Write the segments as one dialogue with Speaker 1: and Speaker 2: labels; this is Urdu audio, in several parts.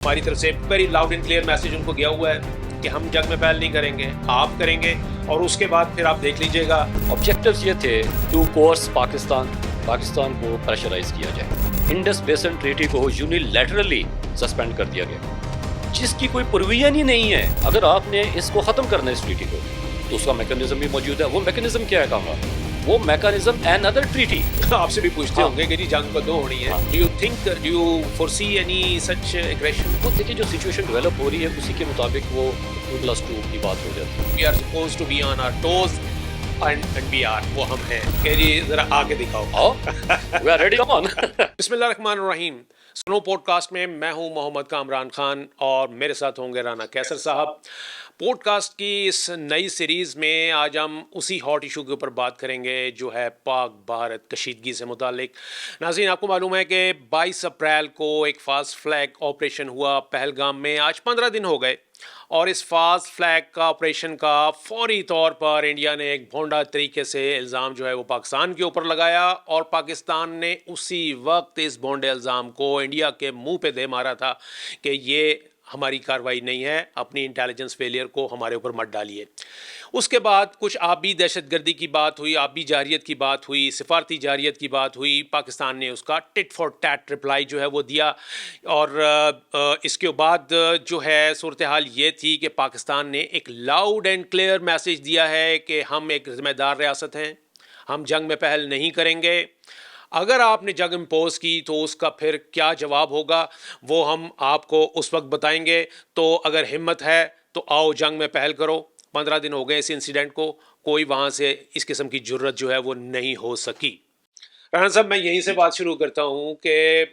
Speaker 1: ہماری طرف سے very loud and clear message in کو گیا ہوا ہے کہ ہم جنگ میں پہل نہیں کریں گے، آپ کریں گے، اور اس کے بعد پھر آپ دیکھ لیجئے گا۔
Speaker 2: آبجیکٹیوز یہ تھے ٹو کورس پاکستان کو پریشرائز کیا جائے، انڈس بیسن ٹریٹی کو یونیلیٹرلی سسپینڈ کر دیا گیا جس کی کوئی پروویژن ہی نہیں ہے۔ اگر آپ نے اس کو ختم کرنا ہے اس ٹریٹی کو تو اس کا میکانزم بھی موجود ہے۔ وہ میکانزم کیا ہے کہاں؟ وہ میکانزم این ادر ٹریٹی۔
Speaker 1: آپ سے بھی پوچھتے ہوں گے کہ جی جنگ کو 2 ہونی ہے، do you foresee any such aggression?
Speaker 2: وہ دیکھیں جو سچویشن ڈیولپ ہو رہی ہے اسی کے مطابق وہ 2+2 کی بات ہو جاتی ہے۔
Speaker 1: We are supposed to be on our toes and we are, وہ ہم ہیں کہ جی ذرا آگے دکھاؤ۔
Speaker 2: We are ready, come on.
Speaker 1: بسم اللہ الرحمن الرحیم۔ سنو پوڈ کاسٹ میں میں ہوں محمد کامران خان اور میرے ساتھ ہوں گے رانا کیسر صاحب۔ پوڈ کاسٹ کی اس نئی سیریز میں آج ہم اسی ہاٹ ایشو کے اوپر بات کریں گے جو ہے پاک بھارت کشیدگی سے متعلق۔ ناظرین، آپ کو معلوم ہے کہ 22 اپریل کو ایک فاسٹ فلیگ آپریشن ہوا پہلگام میں۔ آج 15 دن ہو گئے اور اس فاسٹ فلیگ کا آپریشن کا فوری طور پر انڈیا نے ایک بھونڈا طریقے سے الزام جو ہے وہ پاکستان کے اوپر لگایا، اور پاکستان نے اسی وقت اس بھونڈے الزام کو انڈیا کے منہ پہ دے مارا تھا کہ یہ ہماری کارروائی نہیں ہے، اپنی انٹیلیجنس فیلئر کو ہمارے اوپر مت ڈالیے۔ اس کے بعد کچھ آبی دہشت گردی کی بات ہوئی، آبی جارحیت کی بات ہوئی، سفارتی جارحیت کی بات ہوئی۔ پاکستان نے اس کا ٹٹ فار ٹیٹ رپلائی جو ہے وہ دیا، اور اس کے بعد جو ہے صورتحال یہ تھی کہ پاکستان نے ایک لاؤڈ اینڈ کلیئر میسج دیا ہے کہ ہم ایک ذمہ دار ریاست ہیں، ہم جنگ میں پہل نہیں کریں گے۔ اگر آپ نے جنگ امپوز کی تو اس کا پھر کیا جواب ہوگا وہ ہم آپ کو اس وقت بتائیں گے۔ تو اگر ہمت ہے تو آؤ جنگ میں پہل کرو۔ 15 دن ہو گئے اس انسیڈنٹ کو، کوئی وہاں سے اس قسم کی جرت جو ہے وہ نہیں ہو سکی۔ رانا صاحب، میں یہیں سے بات شروع کرتا ہوں کہ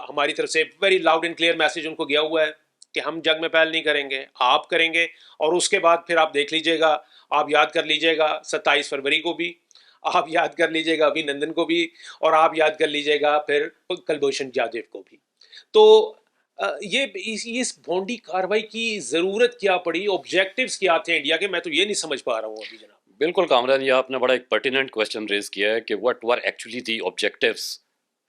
Speaker 1: ہماری طرف سے very loud and clear message in کو گیا ہوا ہے کہ ہم جنگ میں پہل نہیں کریں گے، آپ کریں گے، اور اس کے بعد پھر آپ دیکھ لیجئے گا، آپ یاد کر لیجئے گا 27 فروری کو بھی، آپ یاد کر لیجئے گا ابھی نندن کو بھی، اور آپ یاد کر لیجئے گا پھر کلبھوشن جادیو کو بھی۔ تو یہ اس بھونڈی کاروائی کی ضرورت کیا پڑی؟ آبجیکٹیوز کیا تھے انڈیا کے؟ میں تو یہ نہیں سمجھ پا رہا ہوں ابھی جناب۔
Speaker 2: بالکل کامران، یہ آپ نے بڑا ایک پرٹیننٹ کوسچن ریز کیا ہے کہ what were actually the objectives.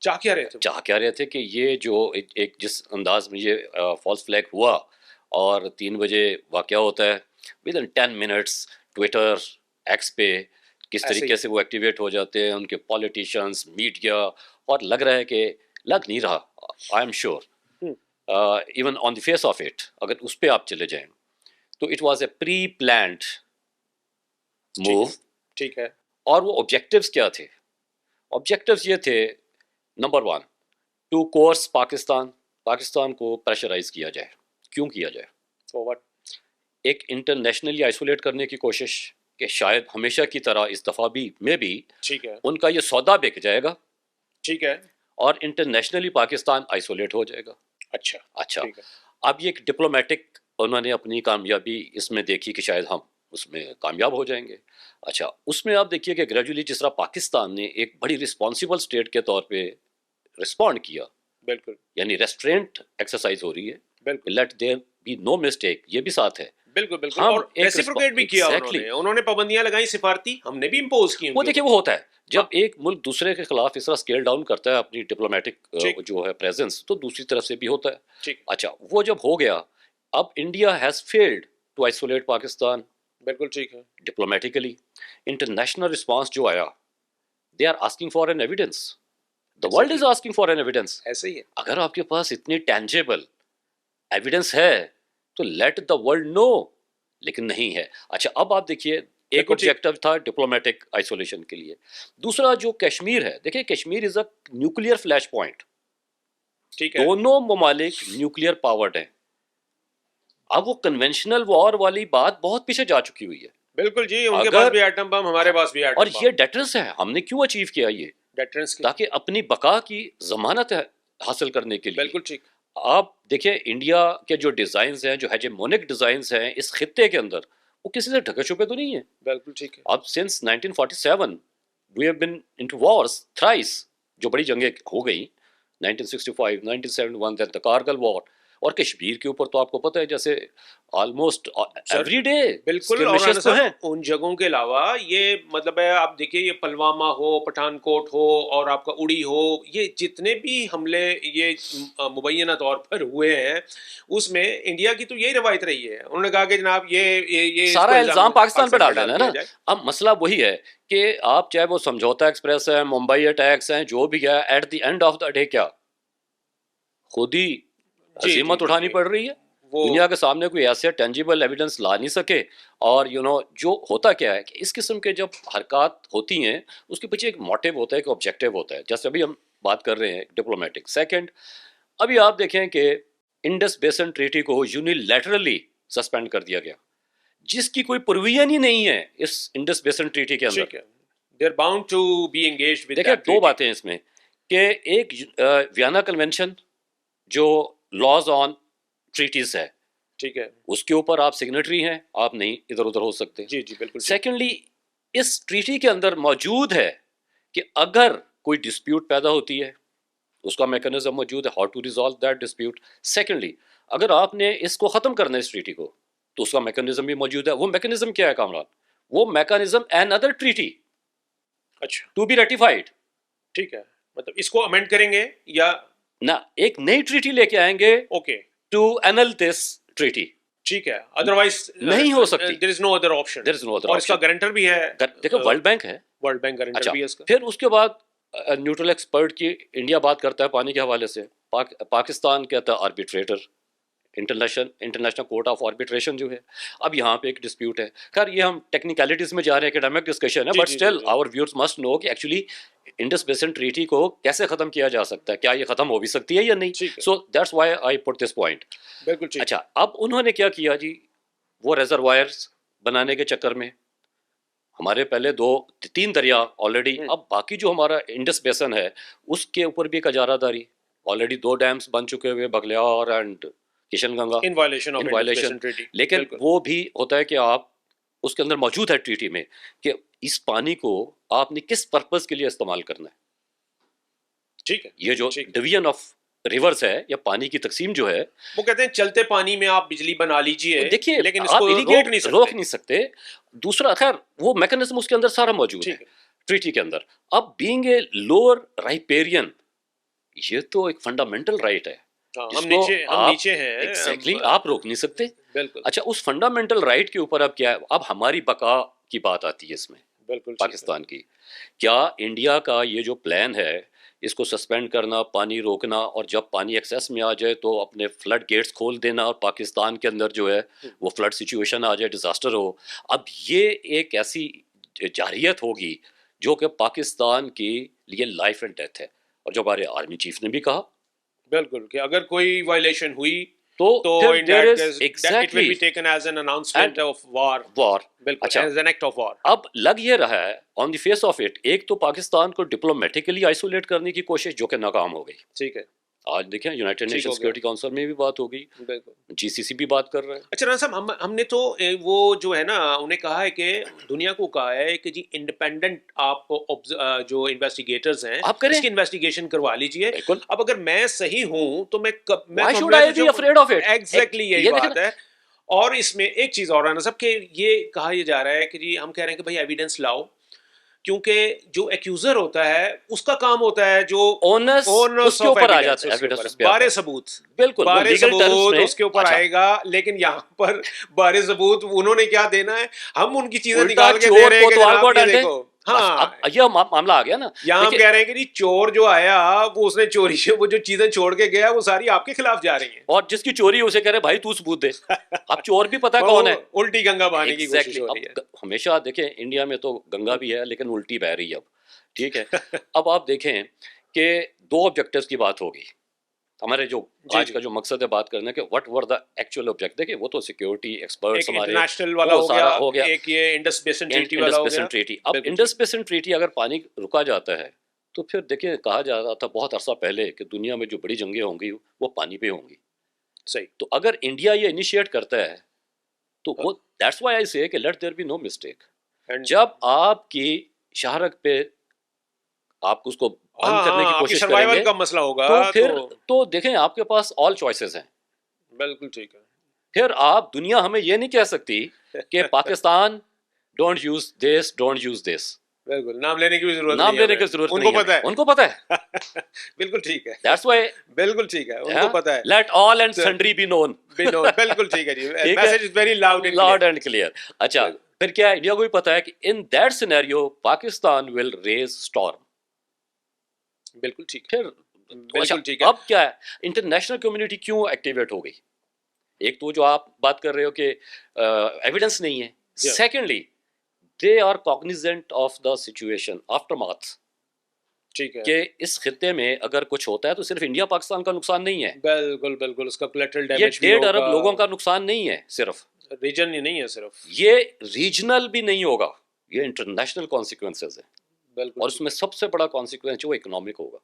Speaker 1: چاہ کیا رہے تھے؟
Speaker 2: چاہ کیا رہے تھے کہ یہ جو ایک جس انداز میں یہ فالس فلیگ ہوا اور 3 بجے واقعہ ہوتا ہے، with in 10 minutes Twitter x پہ کس طریقے سے وہ ایکٹیویٹ ہو جاتے ہیں ان کے پالیٹیشنز، میڈیا، اور لگ رہا ہے کہ لگ نہیں رہا، I am sure even on the face of it, اگر اس پہ آپ چلے جائیں تو it was a preplanned move.
Speaker 1: ٹھیک ہے۔
Speaker 2: اور وہ آبجیکٹیوز کیا تھے؟ آبجیکٹیوز یہ تھے، نمبر 1، ٹو کورس پاکستان کو پریشرائز کیا جائے۔ کیوں کیا جائے؟
Speaker 1: For what?
Speaker 2: ایک انٹرنیشنلی آئسولیٹ کرنے کی کوشش کہ شاید ہمیشہ کی طرح اس دفعہ بھی
Speaker 1: ٹھیک ہے،
Speaker 2: ان کا یہ سودا بک جائے گا،
Speaker 1: ٹھیک ہے،
Speaker 2: اور انٹرنیشنلی پاکستان آئسولیٹ ہو جائے گا۔
Speaker 1: اچھا،
Speaker 2: اب یہ ایک ڈپلومیٹک انہوں نے اپنی کامیابی اس میں دیکھی کہ شاید ہم اس میں کامیاب ہو جائیں گے۔ اچھا، اس میں آپ دیکھیے کہ گریجولی جس طرح پاکستان نے ایک بڑی رسپانسیبل اسٹیٹ کے طور پہ رسپونڈ کیا،
Speaker 1: بالکل،
Speaker 2: یعنی ریسٹرینٹ ایکسرسائز ہو رہی ہے،
Speaker 1: بالکل،
Speaker 2: let there be no mistake, یہ بھی ساتھ ہے۔
Speaker 1: بالکل، اور ریسیپروکیٹ بھی کیا انہوں نے پابندیاں لگائیں سفارتی، ہم نے بھی امپوز کی۔
Speaker 2: وہ دیکھیں وہ ہوتا ہے جب ایک ملک دوسرے کے خلاف اس طرح اسکیل ڈاؤن کرتا ہے اپنی ڈپلومیٹک جو ہے پریزنس، تو دوسری طرف سے بھی ہوتا ہے۔ اچھا، وہ جب ہو گیا، اب India has failed to isolate Pakistan,
Speaker 1: بالکل ٹھیک ہے،
Speaker 2: ڈپلومیٹیکلی۔ انٹرنیشنل رسپانس جو آیا، they are asking for an evidence, the world is asking for an evidence.
Speaker 1: ایسے ہی ہے۔
Speaker 2: اگر آپ کے پاس اتنی ٹینجیبل ایویڈنس ہے تو لیٹ دا ورلڈ نو، لیکن نہیں ہے۔ اچھا، اب آپ دیکھیے ایک آبجیکٹو تھا ڈپلومیٹک آئسولیشن کے لیے، دوسرا جو کشمیر ہے، دیکھیں کشمیر از اے نیوکلیئر فلیش پوائنٹ، دونوں ممالک نیوکلیئر پاورڈ ہیں۔ اب وہ کنونشنل وار والی بات بہت پیچھے جا چکی ہوئی ہے۔
Speaker 1: بالکل جی، ان کے پاس بھی ایٹم بم، ہمارے پاس بھی ایٹم بم،
Speaker 2: اور یہ ڈیٹرنس ہے۔ ہم نے کیوں اچیو کیا یہ؟
Speaker 1: ڈیٹرنس
Speaker 2: تاکہ اپنی بقا کی ضمانت حاصل کرنے کے لیے۔
Speaker 1: بالکل ٹھیک۔
Speaker 2: آپ دیکھیں انڈیا کے جو ڈیزائنز ہیں، جو ہیجمونک ڈیزائنز ہیں اس خطے کے اندر، وہ کسی سے ڈھکے چھپے تو نہیں ہیں۔
Speaker 1: بالکل ٹھیک ہے۔
Speaker 2: اب since 1947 we have been into wars thrice، جو بڑی جنگیں ہو گئیں، 1965، 1971، then the Kargil war، اور کشمیر کے اوپر تو آپ کو پتہ ہے جیسے آلموسٹ ایوری ڈے
Speaker 1: بالکل. اور رانا صاحب ان جگہوں کے علاوہ یہ مطلب ہے آپ دیکھیے یہ پلوامہ ہو, پٹھان کوٹ ہو اور آپ کا اڑی ہو, یہ جتنے بھی حملے یہ مبینہ طور پر ہوئے ہیں اس میں انڈیا کی تو یہی روایت رہی ہے. انہوں نے کہا کہ جناب یہ
Speaker 2: سارا الزام پاکستان پہ ڈال دینا ہے نا.
Speaker 1: جائے.
Speaker 2: اب مسئلہ وہی ہے کہ آپ چاہے وہ سمجھوتا ایکسپریس ہے, ممبئی اٹیکس ہیں, جو بھی ہے, at the end of the day کیا خود ہی عزیمت اٹھانی پڑ رہی ہے. دنیا کے سامنے کوئی ایسے ٹینجیبل ایویڈنس لا نہیں سکے. اور جو ہوتا کیا ہے کہ اس قسم کے جب حرکات ہوتی ہیں اس کے پیچھے ایک موٹیو ہوتا ہے, ایک آبجیکٹو ہوتا ہے, جیسے ابھی ہم بات کر رہے ہیں ڈپلومیٹک. سیکنڈ, ابھی آپ دیکھیں کہ انڈس بیسن ٹریٹی کو یونیلیٹرلی سسپینڈ کر دیا گیا, جس کی کوئی پروویژن ہی نہیں ہے اس انڈس بیسن ٹریٹی کے اندر.
Speaker 1: they are bound to be engaged with
Speaker 2: دیکھیں
Speaker 1: that
Speaker 2: دو
Speaker 1: treaty.
Speaker 2: باتیں اس میں کہ ایک ویانا کنونشن جو لاز آن ٹریٹیز ہے,
Speaker 1: ٹھیک ہے,
Speaker 2: اس کے اوپر آپ سگنیٹری ہیں, آپ نہیں ادھر ادھر ہو سکتے.
Speaker 1: جی جی بالکل.
Speaker 2: سیکنڈلی اس ٹریٹی کے اندر موجود ہے کہ اگر کوئی ڈسپیوٹ پیدا ہوتی ہے اس کا میکانزم موجود ہے, how to resolve that dispute. Secondly اگر آپ نے اس کو ختم کرنا ہے اس ٹریٹی کو تو اس کا میکانزم بھی موجود ہے. وہ میکانزم کیا ہے کامران؟ وہ میکانزم این ادر ٹریٹی
Speaker 1: اچھا
Speaker 2: ٹو بی ریٹیفائڈ.
Speaker 1: ٹھیک ہے, مطلب اس کو امینڈ کریں گے یا
Speaker 2: نہ ایک نئی ٹریٹی لے کے آئیں گے
Speaker 1: okay
Speaker 2: to annul this treaty.
Speaker 1: ٹھیک ہے, ادروائز
Speaker 2: نہیں ہو سکتی.
Speaker 1: there is no other option.
Speaker 2: There is no other
Speaker 1: اور اس کا
Speaker 2: option.
Speaker 1: گارنٹر بھی ہے,
Speaker 2: دیکھو ورلڈ بینک ہے,
Speaker 1: ورلڈ بینک گارنٹر
Speaker 2: اچھا
Speaker 1: بھی ہے اس کا.
Speaker 2: پھر اس کے بعد نیوٹرل ایکسپرٹ کی انڈیا بات کرتا ہے پانی کے حوالے سے. پاکستان کہتا ہے arbitrator, international court of arbitration جو ہے. اب یہاں پہ ایک ڈسپیوٹ ہے. خیر یہ ہم ٹیکنیکلٹیز میں جا رہے ہیں, اکیڈمک ڈسکشن ہے, but still our viewers must know کہ ایکچولی انڈس بیسن ٹریٹی کو کیسے ختم کیا جا سکتا ہے, کیا یہ ختم ہو بھی سکتی ہے یا نہیں. So that's why I put this point.
Speaker 1: بالکل.
Speaker 2: اچھا اب انہوں نے کیا کیا جی, وہ ریزروائرز بنانے کے چکر میں ہمارے پہلے 2-3 دریا آلریڈی, اب باقی جو ہمارا انڈس بیسن ہے اس کے اوپر بھی ایک اجارہ داری آلریڈی 2 ڈیمز بن چکے ہوئے, Baglihar and Kishan Ganga,
Speaker 1: in violation.
Speaker 2: لیکن وہ بھی ہوتا ہے کہ آپ اس کے اندر موجود ہے ٹریٹی میں کہ اس پانی کو آپ نے کس پرپز کے لیے استعمال کرنا ہے.
Speaker 1: ٹھیک ہے,
Speaker 2: یہ جو ڈویژن آف ریورس ہے یا پانی کی تقسیم جو ہے,
Speaker 1: وہ کہتے ہیں چلتے پانی میں آپ بجلی بنا لیجئے,
Speaker 2: دیکھیے
Speaker 1: لیکن اس
Speaker 2: آپ
Speaker 1: کو
Speaker 2: روک نہیں سکتے. دوسرا خیر وہ میکانزم اس کے اندر سارا موجود ہے ٹریٹی کے اندر. اب بینگ اے لوور رائپیرین, یہ تو ایک فنڈامنٹل رائٹ ہے,
Speaker 1: ہم نیچے ہیں
Speaker 2: ایگزیکٹلی, آپ روک نہیں سکتے.
Speaker 1: بالکل.
Speaker 2: اچھا اس فنڈامنٹل رائٹ کے اوپر اب کیا ہے, اب ہماری بقا کی بات آتی ہے اس میں,
Speaker 1: بالکل
Speaker 2: پاکستان کی. کیا انڈیا کا یہ جو پلان ہے اس کو سسپینڈ کرنا, پانی روکنا, اور جب پانی ایکسیس میں آ جائے تو اپنے فلڈ گیٹس کھول دینا اور پاکستان کے اندر جو ہے وہ فلڈ سچویشن آ جائے, ڈیزاسٹر ہو, اب یہ ایک ایسی جارحیت ہوگی جو کہ پاکستان کے لیے لائف اینڈ ڈیتھ ہے. اور جو ہمارے آرمی چیف نے بھی کہا
Speaker 1: بالکل کہ اگر کوئی وائلیشن ہوئی
Speaker 2: تو
Speaker 1: in that case, it will be taken as an announcement of war. بالکل, as an act of war.
Speaker 2: اب لگ یہ رہا ہے آن دی فیس آف اٹ, ایک تو پاکستان کو ڈپلومیٹکلی آئسولیٹ کرنے کی کوشش جو کہ ناکام ہو گئی.
Speaker 1: ٹھیک ہے,
Speaker 2: آج دیکھیں یونائٹڈ نیشن سیکورٹی کونسل میں بھی بات ہو گئی, جی سی سی بھی بات کر رہے ہیں.
Speaker 1: اچھا رانا صاحب, ہم نے تو وہ جو ہے نا انہیں کہا ہے کہ دنیا کو کہا ہے کہ جی انڈیپینڈنٹ آپ جو انویسٹیگیٹرز ہیں اس کی انویسٹیگیشن کروا لیجئے. اب اگر میں صحیح ہوں تو میں
Speaker 2: Why should I be afraid of it?
Speaker 1: Exactly یہی بات ہے. اور اس میں ایک چیز اور رانا صاحب کہ یہ کہا یہ جا رہا ہے کہ جی ہم کہہ رہے ہیں کہ بھائی ایویڈنس لاؤ, کیونکہ جو ایکیوزر ہوتا ہے اس کا کام ہوتا ہے جو
Speaker 2: اونس اس کے اوپر آ جاتا ہے,
Speaker 1: بارے ثبوت,
Speaker 2: بالکل
Speaker 1: بارے ثبوت اس کے اوپر آئے گا. لیکن یہاں پر بارے ثبوت انہوں نے کیا دینا ہے, ہم ان کی چیزیں نکال کے دے رہے ہیں کہ جناب یہ دیکھو. ہاں
Speaker 2: یہ معاملہ آ گیا نا.
Speaker 1: یہاں ہم کہہ رہے ہیں کہ جی چور جو آیا وہ اس نے چوری وہ جو چیزیں چھوڑ کے گیا وہ ساری آپ کے خلاف جا رہی ہیں,
Speaker 2: اور جس کی چوری اسے کہہ رہے بھائی تو ثبوت دے. اب چور بھی پتا کون ہے,
Speaker 1: الٹی گنگا بہانے کی کوشش ہو رہی ہے.
Speaker 2: ہمیشہ دیکھیں انڈیا میں تو گنگا بھی ہے لیکن الٹی بہ رہی ہے اب. ٹھیک ہے, اب آپ دیکھیں کہ 2 آبجیکٹیوز کی بات ہوگی. ہمارے جو آج کا جو مقصد ہے بات کرنے کے, what were the actual object, دیکھیں وہ تو سیکورٹی ایکسپرٹس ہمارے
Speaker 1: انٹرنیشنل والا ہو گیا, ایک یہ انڈس بیسن ٹریٹی والا ہو گیا.
Speaker 2: اب انڈس بیسن ٹریٹی اگر پانی رکا جاتا ہے تو پھر دیکھیں کہا جاتا تھا بہت عرصہ پہلے کہ دنیا میں جو بڑی جنگیں ہوں گی وہ پانی پہ ہوں گی.
Speaker 1: صحیح.
Speaker 2: تو اگر انڈیا یہ انیشیٹ کرتا ہے تو وہ دیٹس وائی آئی سے کہ let there be no mistake. جب آپ کی شہرک پہ آپ اس کو بند کرنے کی کوشش کریں گے
Speaker 1: کا مسئلہ ہوگا
Speaker 2: تو پھر تو دیکھیں آپ کے پاس آل چوائسز ہیں.
Speaker 1: بالکل ٹھیک ہے.
Speaker 2: پھر آپ دنیا ہمیں یہ نہیں کہہ سکتی کہ Pakistan don't use this, don't use this.
Speaker 1: بالکل نام لینے کی بھی ضرورت
Speaker 2: نام
Speaker 1: نہیں ہے
Speaker 2: لینے
Speaker 1: ہمیں.
Speaker 2: کی ضرورت
Speaker 1: ان
Speaker 2: نہیں
Speaker 1: کو پتہ
Speaker 2: ہے،
Speaker 1: ہے.
Speaker 2: ان کو پتہ ہے.
Speaker 1: بالکل ٹھیک ہے.
Speaker 2: That's why
Speaker 1: بالکل ٹھیک ہے, ان کو پتہ ہے.
Speaker 2: let all and sundry be known.
Speaker 1: بالکل ٹھیک ہے جی. Message is very loud and
Speaker 2: Loud and clear. اچھا پھر کیا انڈیا کو بھی پتا ہے کہ in that scenario Pakistan will raise storm.
Speaker 1: بالکل ٹھیک ہے.
Speaker 2: پھر
Speaker 1: بالکل ٹھیک ہے.
Speaker 2: اب کیا ہے انٹرنیشنل کمیونٹی کیوں ایکٹیویٹ ہو گئی؟ ایک تو جو آپ بات کر رہے ہو کہ ایویڈنس نہیں ہے. Secondly they are cognizant of the situation aftermath.
Speaker 1: ٹھیک ہے
Speaker 2: کہ اس خطے میں اگر کچھ ہوتا ہے تو صرف انڈیا پاکستان کا نقصان نہیں ہے.
Speaker 1: بالکل بالکل اس کا کولیٹرل
Speaker 2: یہ
Speaker 1: ڈیمیج بھی
Speaker 2: 1.5
Speaker 1: ہوگا.
Speaker 2: ارب لوگوں کا نقصان نہیں ہے صرف,
Speaker 1: ریجن ہی نہیں ہے صرف,
Speaker 2: یہ ریجنل بھی نہیں ہوگا, یہ انٹرنیشنل کانسیکوینسز ہیں.
Speaker 1: بالکل.
Speaker 2: اور اس میں سب سے بڑا کانسیکوینس جو اکنامک ہوگا,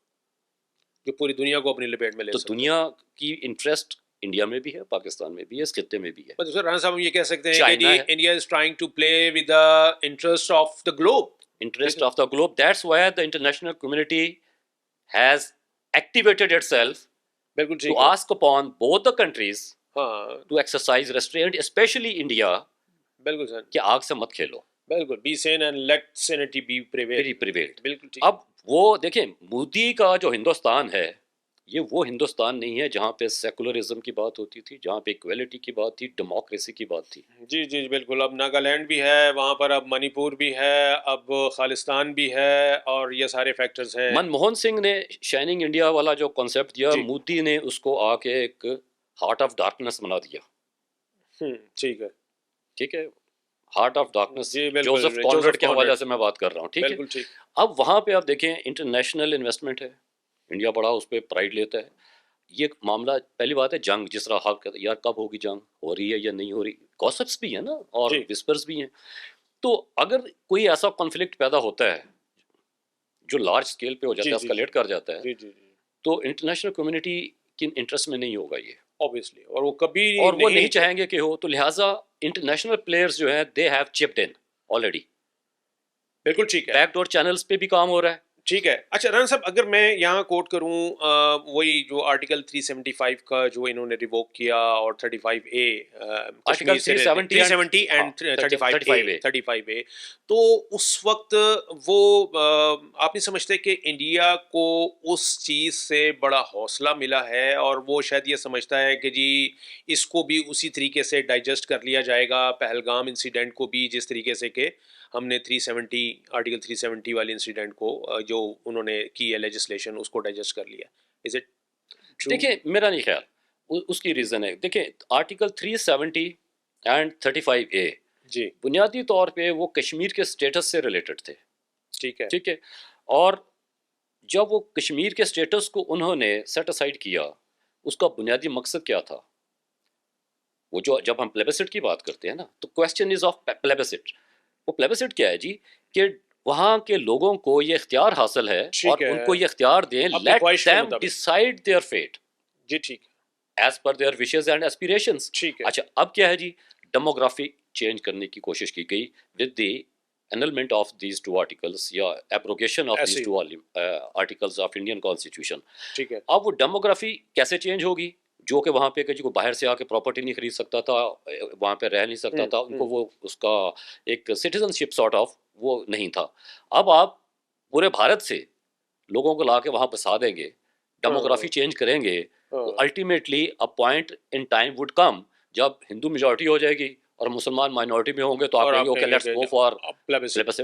Speaker 1: جو پوری دنیا کو اپنی لپیٹ میں لے
Speaker 2: تو
Speaker 1: سکتا ہے.
Speaker 2: دنیا کی انٹرسٹ انڈیا میں بھی ہے, پاکستان میں بھی ہے, اس خطے میں بھی ہے.
Speaker 1: سر رانا صاحب ہم یہ کہہ سکتے ہیں کہ
Speaker 2: چائنا ہے.
Speaker 1: India is trying to play with the interest of the globe.
Speaker 2: Interest of the globe. That's why the international community has activated itself
Speaker 1: بالکل
Speaker 2: to
Speaker 1: ٹھیک ہے.
Speaker 2: ask upon both the countries
Speaker 1: ہاں
Speaker 2: to exercise restraint, especially India,
Speaker 1: بالکل سر.
Speaker 2: کہ آگ سے مت کھیلو.
Speaker 1: بالکل be sane and let sanity be
Speaker 2: prevailed.
Speaker 1: بالکل ٹھیک.
Speaker 2: اب وہ دیکھیں مودی کا جو ہندوستان ہے یہ وہ ہندوستان نہیں ہے جہاں پہ سیکولرزم کی بات ہوتی تھی, جہاں پہ ایکویلٹی کی بات تھی, ڈیموکریسی کی بات تھی.
Speaker 1: جی جی بالکل. اب ناگالینڈ بھی ہے وہاں پر, اب منی پور بھی ہے, اب خالستان بھی ہے, اور یہ سارے فیکٹرز ہیں.
Speaker 2: منموہن سنگھ نے شائننگ انڈیا والا جو کانسیپٹ دیا,
Speaker 1: جی.
Speaker 2: مودی نے اس کو آ کے ایک ہارٹ آف ڈارکنس بنا دیا.
Speaker 1: ٹھیک ہے.
Speaker 2: ٹھیک ہے, ہارٹ آف ڈارکنس
Speaker 1: جی بالکل.
Speaker 2: جوزف کانراڈ کے حوالے سے میں بات کر رہا ہوں. ٹھیک ہے,
Speaker 1: بالکل ٹھیک.
Speaker 2: اب وہاں پہ آپ دیکھیں انٹرنیشنل انویسٹمنٹ ہے, انڈیا بڑا اس پہ پرائڈ لیتا ہے. یہ معاملہ پہلی بات ہے جنگ, جس طرح حق یار کب ہوگی جنگ, ہو رہی ہے یا نہیں ہو رہی, گوسپس بھی ہیں نا اور
Speaker 1: جی.
Speaker 2: وسپرز بھی ہیں. تو اگر کوئی ایسا کانفلکٹ پیدا ہوتا ہے جو لارج اسکیل پہ ہو جاتا ہے, اسکلیٹ کر جاتا ہے,
Speaker 1: جی جی جی
Speaker 2: تو انٹرنیشنل کمیونٹی کی انٹرسٹ میں نہیں ہوگا یہ,
Speaker 1: obviously, اور وہ کبھی
Speaker 2: اور وہ نہیں چاہیں گے کہ ہو. تو لہٰذا انٹرنیشنل پلیئرز جو ہیں دے ہیو چپڈ ان آلریڈی.
Speaker 1: بالکل ٹھیک ہے.
Speaker 2: بیک ڈور چینلز پہ بھی کام ہو رہا ہے.
Speaker 1: ٹھیک ہے. اچھا رانا صاحب اگر میں یہاں کوٹ کروں وہی جو آرٹیکل 375 کا جو انہوں نے ریووک کیا, اور 35A
Speaker 2: آرٹیکل
Speaker 1: 370 اینڈ 35A, تو اس وقت وہ آپ نہیں سمجھتے کہ انڈیا کو اس چیز سے بڑا حوصلہ ملا ہے, اور وہ شاید یہ سمجھتا ہے کہ جی اس کو بھی اسی طریقے سے ڈائجسٹ کر لیا جائے گا, پہلگام انسیڈنٹ کو بھی جس طریقے سے کہ ہم نے 370 آرٹیکل 370 والی انسیڈنٹ کو جو انہوں نے کی ہے لیجسلیشن, اس کو ڈائجسٹ کر لیا. Is it true?
Speaker 2: دیکھیں میرا نہیں خیال, اس کی ریزن ہے. دیکھیں آرٹیکل 370 اینڈ 35A
Speaker 1: جی
Speaker 2: بنیادی طور پہ وہ کشمیر کے اسٹیٹس سے ریلیٹڈ تھے.
Speaker 1: ٹھیک ہے.
Speaker 2: ٹھیک ہے, اور جب وہ کشمیر کے اسٹیٹس کو انہوں نے سیٹ اسائڈ کیا, اس کا بنیادی مقصد کیا تھا؟ وہ جو جب ہم پلیبسٹ کی بات کرتے ہیں نا, تو کویسچن از آف پلیبسٹ. وہ پلیبسٹ کیا ہے جی, کہ وہاں کے لوگوں کو یہ اختیار حاصل ہے اور ان کو یہ اختیار دیں, let them decide their fate.
Speaker 1: جی ٹھیک
Speaker 2: as per their wishes and aspirations.
Speaker 1: ٹھیک ہے.
Speaker 2: اچھا اب کیا ہے جی, ڈیموگرافی چینج کرنے کی کوشش کی گئی with the annulment of these two articles یا abrogation of these two articles of Indian Constitution.
Speaker 1: ٹھیک ہے.
Speaker 2: اب وہ ڈیموگرافی کیسے چینج ہوگی, جو کہ وہاں پہ کہ جو باہر سے آ کے پراپرٹی نہیں خرید سکتا تھا, وہاں پہ رہ نہیں سکتا تھا, ان کو وہ اس کا ایک سٹیزن شپ سارٹ آف وہ نہیں تھا. اب آپ پورے بھارت سے لوگوں کو لا کے وہاں بسا دیں گے, ڈیموگرافی چینج کریں گے, تو ultimately a point in time would come جب ہندو میجورٹی ہو جائے گی اور مسلمان مائنورٹی میں ہوں گے, تو آپ کہیں گے okay let's go for plebiscite.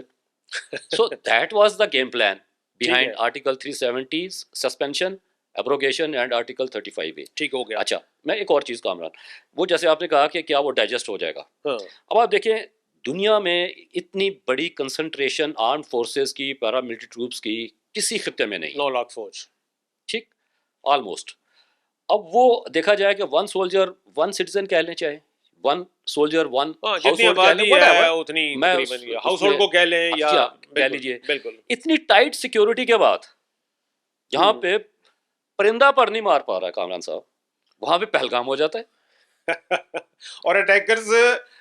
Speaker 2: So that was the game plan behind Article 370's suspension, abrogation and Article 35A.
Speaker 1: ٹھیک ہو گیا.
Speaker 2: اچھا میں ایک اور چیز کامران, وہ جیسے آپ نے کہا کہ کیا وہ ڈائجسٹ ہو جائے گا. اب آپ دیکھیں دنیا میں اتنی بڑی کنسنٹریشن آرم فورسز کی, پیراملٹری ٹروپس کی کسی خطے میں نہیں.
Speaker 1: 9 لاکھ فوج.
Speaker 2: ٹھیک, آلموسٹ. اب وہ دیکھا جائے کہ 1 سولجر 1 سٹیزن کہہ لیں, چاہے 1 سولجر 1
Speaker 1: جتنی آبادی ہے اتنی ہاؤس ہولڈ کو کہہ لیں یا
Speaker 2: کہہ لیجیے.
Speaker 1: بالکل
Speaker 2: اتنی ٹائٹ سیکیورٹی کے بعد جہاں پہ پرندہ پر نہیں مار پا رہا ہے کامران صاحب, وہاں پہ پہلگام ہو جاتا ہے.
Speaker 1: اور اٹیکرز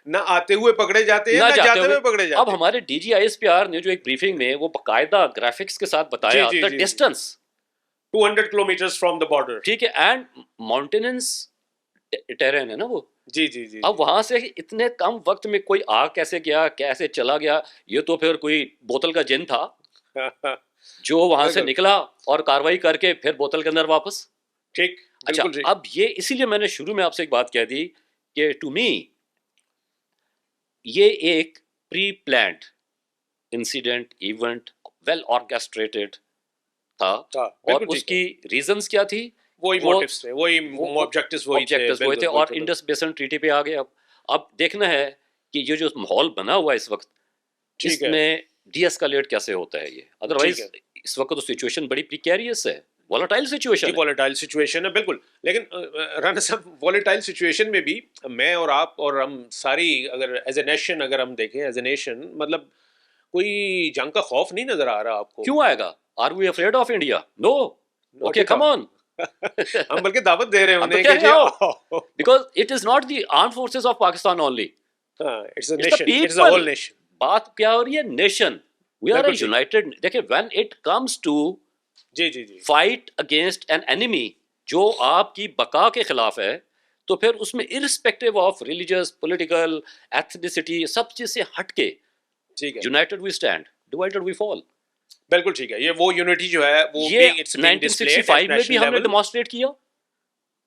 Speaker 1: نہ آتے ہوئے پکڑے جاتے ہیں نہ جاتے ہوئے پکڑے جاتے ہیں.
Speaker 2: اب ہمارے D G I S P R نے جو ایک بریفنگ میں وہ باقاعدہ گرافکس کے ساتھ بتایا the distance
Speaker 1: 200 kilometers from the border.
Speaker 2: ٹھیک ہے, اینڈ ماؤنٹیننس ٹیرن ہے نا وہ.
Speaker 1: جی جی جی
Speaker 2: اب وہاں سے اتنے کم وقت میں کوئی آ کیسے گیا, کیسے چلا گیا, یہ تو پھر کوئی بوتل کا جن تھا جو وہاں سے نکلا اور کاروائی کر کے پھر بوتل کے اندر واپس.
Speaker 1: ٹھیک,
Speaker 2: اچھا
Speaker 1: بالکل ٹھیک.
Speaker 2: اب یہ اسی لیے میں نے شروع میں آپ سے ایک بات کہہ دی کہ ٹو می یہ ایک پری پلانڈ انسیڈنٹ ایونٹ ویل آرکیسٹریٹڈ تھا, اور اس کی ریزنز کیا تھی,
Speaker 1: وہی موٹیوز تھے, وہی آبجیکٹیوز وہی تھے,
Speaker 2: اور انڈس بیسن ٹریٹی پہ آ گئے. اب دیکھنا ہے کہ یہ جو ماحول بنا ہوا ہے اس وقت, اس میں ڈی ایسکیلیٹ کیسے ہوتا ہے یہ. ادروائز اس وقت تو سچویشن بڑی پریکیریس ہے, والیٹائل سچویشن ہے.
Speaker 1: والیٹائل سچویشن ہے بالکل. لیکن رانا صاحب والیٹائل سچویشن میں بھی میں اور آپ اور ہم ساری اگر ایز اے نیشن اگر ہم دیکھیں ایز اے نیشن, مطلب کوئی جنگ کا خوف نہیں نظر آ رہا آپ کو.
Speaker 2: کیوں آئے گا؟ Are we afraid of India? No. Okay come on.
Speaker 1: ہم بلکہ دعوت دے رہے ہیں انہیں کہ
Speaker 2: because it is not the armed forces of Pakistan only,
Speaker 1: it's a nation, it's a whole nation.
Speaker 2: بات کیا ہو رہی ہے؟ Nation. We are a united. دیکھیں وین اٹ کمز ٹو
Speaker 1: جی جی جی
Speaker 2: فائٹ اگینسٹ این اینیمی جو آپ کی بقا کے خلاف ہے, تو پھر اس میں irrespective of religious, political, ethnicity, سب چیز سے ہٹ کے united we stand, divided we fall.
Speaker 1: بالکل ٹھیک ہے. یہ وہ یونٹی جو ہے وہ
Speaker 2: 1965 میں بھی ہم نے ڈیمانسٹریٹ کیا,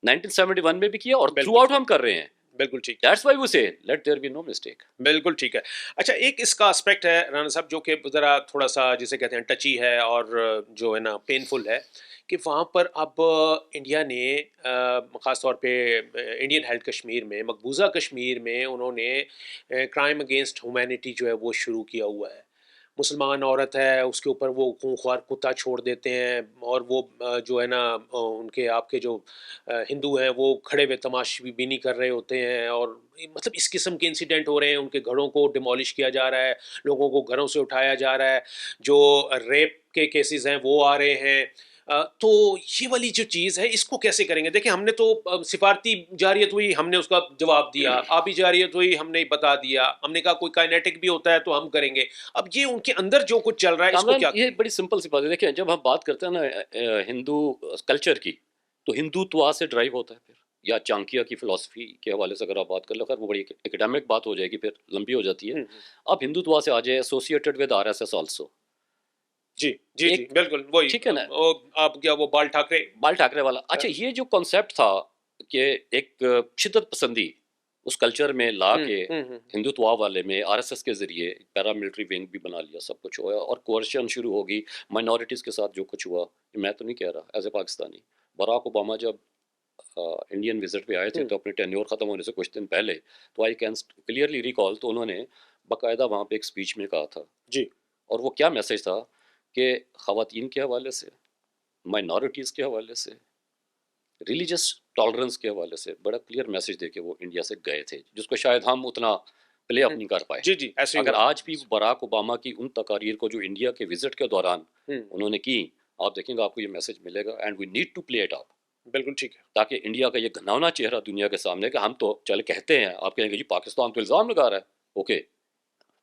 Speaker 2: 1971 میں بھی کیا, اور تھرو آؤٹ ہم کر رہے ہیں.
Speaker 1: بالکل ٹھیک.
Speaker 2: That's why we say let there be no mistake.
Speaker 1: بالکل ٹھیک ہے. اچھا ایک اس کا اسپیکٹ ہے رانا صاحب جو کہ ذرا تھوڑا سا جسے کہتے ہیں ٹچی ہے اور جو ہے نا پینفل ہے, کہ وہاں پر اب انڈیا نے خاص طور پہ انڈین ہیلڈ کشمیر میں, مقبوضہ کشمیر میں انہوں نے کرائم اگینسٹ ہیومینٹی جو ہے وہ شروع کیا ہوا ہے. مسلمان عورت ہے اس کے اوپر وہ خونخوار کتا چھوڑ دیتے ہیں, اور وہ جو ہے نا ان کے آپ کے جو ہندو ہیں وہ کھڑے ہوئے تماشی بینی کر رہے ہوتے ہیں, اور مطلب اس قسم کے انسیڈنٹ ہو رہے ہیں. ان کے گھروں کو ڈیمولش کیا جا رہا ہے, لوگوں کو گھروں سے اٹھایا جا رہا ہے, جو ریپ کے کیسز ہیں وہ آ رہے ہیں. تو یہ والی جو چیز ہے اس کو کیسے کریں گے؟ دیکھیں ہم نے تو سفارتی جاریت ہوئی, ہم نے اس کا جواب دیا, آبی جاریت ہوئی, ہم نے بتا دیا, ہم نے کہا کوئی کائنیٹک بھی ہوتا ہے تو ہم کریں گے. اب یہ ان کے اندر جو کچھ چل رہا ہے اس کو کیا؟
Speaker 2: یہ بڑی سمپل سی بات ہے. دیکھیں جب ہم بات کرتے ہیں نا ہندو کلچر کی, تو ہندوتوا سے ڈرائیو ہوتا ہے پھر, یا چانکیہ کی فلسفی کے حوالے سے اگر آپ بات کر لو, خیر وہ بڑی اکیڈیمک بات ہو جائے گی, پھر لمبی ہو جاتی ہے. اب ہندوتوا سے آ جائے associated with R S S also.
Speaker 1: جی جی جی بالکل وہی,
Speaker 2: ٹھیک ہے نا,
Speaker 1: آپ کیا وہ بال ٹھاکرے
Speaker 2: والا. اچھا یہ جو کانسیپٹ تھا کہ ایک شدت پسندی اس کلچر میں لا کے ہندوتوا والے میں آر ایس ایس کے ذریعے پیرا ملٹری ونگ بھی بنا لیا, سب کچھ ہوا, اور کوورشن شروع ہوگی مائنورٹیز کے ساتھ. جو کچھ ہوا میں تو نہیں کہہ رہا as a Pakistani, Barack Obama جب انڈین وزٹ پہ آئے تھے تو اپنے ٹینیور ختم ہونے سے کچھ دن پہلے, تو آئی کین کلیئرلی ریکال, تو انہوں نے باقاعدہ وہاں پہ ایک اسپیچ میں کہا تھا
Speaker 1: جی,
Speaker 2: اور وہ کیا میسج تھا کہ خواتین کے حوالے سے, مائنورٹیز کے حوالے سے, ریلیجس ٹالرنس کے حوالے سے بڑا کلیئر میسج دے کے وہ انڈیا سے گئے تھے, جس کو شاید ہم اتنا پلے اپ نہیں کر پائے.
Speaker 1: جی جی ایسے
Speaker 2: اگر آج بھی براک اوباما کی ان تقاریر کو جو انڈیا کے وزٹ کے دوران انہوں نے کی, آپ دیکھیں گے آپ کو یہ میسج ملے گا, and we need to play it up.
Speaker 1: بالکل ٹھیک ہے,
Speaker 2: تاکہ انڈیا کا یہ گھناؤنا چہرہ دنیا کے سامنے, کہ ہم تو چل کہتے ہیں, آپ کہیں گے جی پاکستان تو الزام لگا رہا ہے, اوکے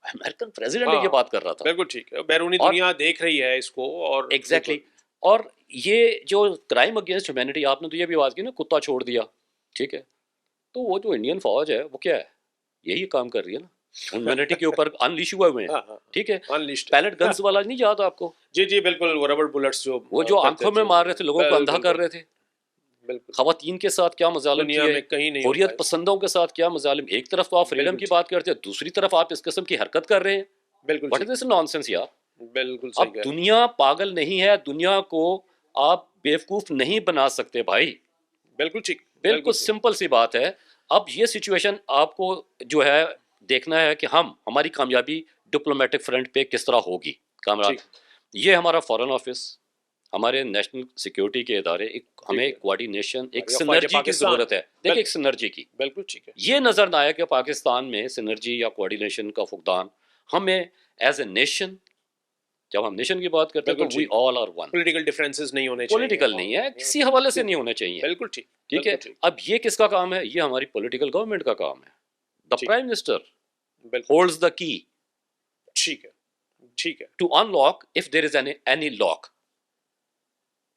Speaker 2: امریکن پریزیڈنٹ یہ بات کر رہا تھا.
Speaker 1: بالکل ٹھیک ہے, بیرونی دنیا دیکھ رہی ہے اس کو, اور
Speaker 2: ایگزیکٹلی. اور یہ جو کرائم اگینسٹ ہیومینٹی, آپ نے تو یہ بھی بات کی نا کتا چھوڑ دیا, ٹھیک ہے, تو وہ جو انڈین فوج ہے وہ کیا ہے, یہی کام کر رہی ہے نا, ہیومینٹی کے اوپر انلیش ہوئے ہوئے ہیں, ٹھیک ہے. پیلٹ گنز والا نہیں یاد آپ کو؟
Speaker 1: جی جی بالکل, وہ ربڑ بلٹس
Speaker 2: جو آنکھوں میں مار رہے تھے, لوگوں کو اندھا کر رہے تھے. خواتین کے ساتھ کیا مظالم کیے, حریت پسندوں کے ساتھ کیا مظالم. ایک طرف تو آپ فریڈم کی بات کرتے ہیں, دوسری طرف آپ اس قسم کی حرکت کر رہے ہیں.
Speaker 1: بالکل
Speaker 2: واٹ از دس نانسنس یار.
Speaker 1: بالکل
Speaker 2: اب دنیا پاگل نہیں ہے, دنیا کو آپ بیوقوف نہیں بنا سکتے بھائی.
Speaker 1: بالکل ٹھیک,
Speaker 2: بالکل سمپل سی بات ہے. اب یہ سچویشن آپ کو جو ہے دیکھنا ہے کہ ہماری کامیابی ڈپلومیٹک فرنٹ پہ کس طرح ہوگی. کامران, یہ ہمارا فارن آفس, ہمارے نیشنل سیکیورٹی کے ادارے, ہمیں کوارڈینیشن, ایک سنرجی کی ضرورت ہے. دیکھیں ایک سنرجی کی,
Speaker 1: بالکل ٹھیک ہے.
Speaker 2: یہ نظر نہ آیا کہ پاکستان میں سنرجی یا کوارڈینیشن کا فقدان. ہمیں ایز اے نیشن, جب ہم نیشن کی بات کرتے ہیں تو وی آل آر ون.
Speaker 1: پولیٹیکل ڈیفرنسز نہیں ہونے چاہیے,
Speaker 2: پولیٹیکل نہیں ہے, کسی حوالے سے نہیں ہونے چاہیے.
Speaker 1: بالکل ٹھیک,
Speaker 2: ٹھیک ہے. اب یہ کس کا کام ہے؟ یہ ہماری پولیٹیکل گورنمنٹ کا کام ہے. The prime minister holds the key,
Speaker 1: ٹھیک ہے, ٹھیک ہے,
Speaker 2: to unlock if there is any lock.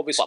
Speaker 1: obviously.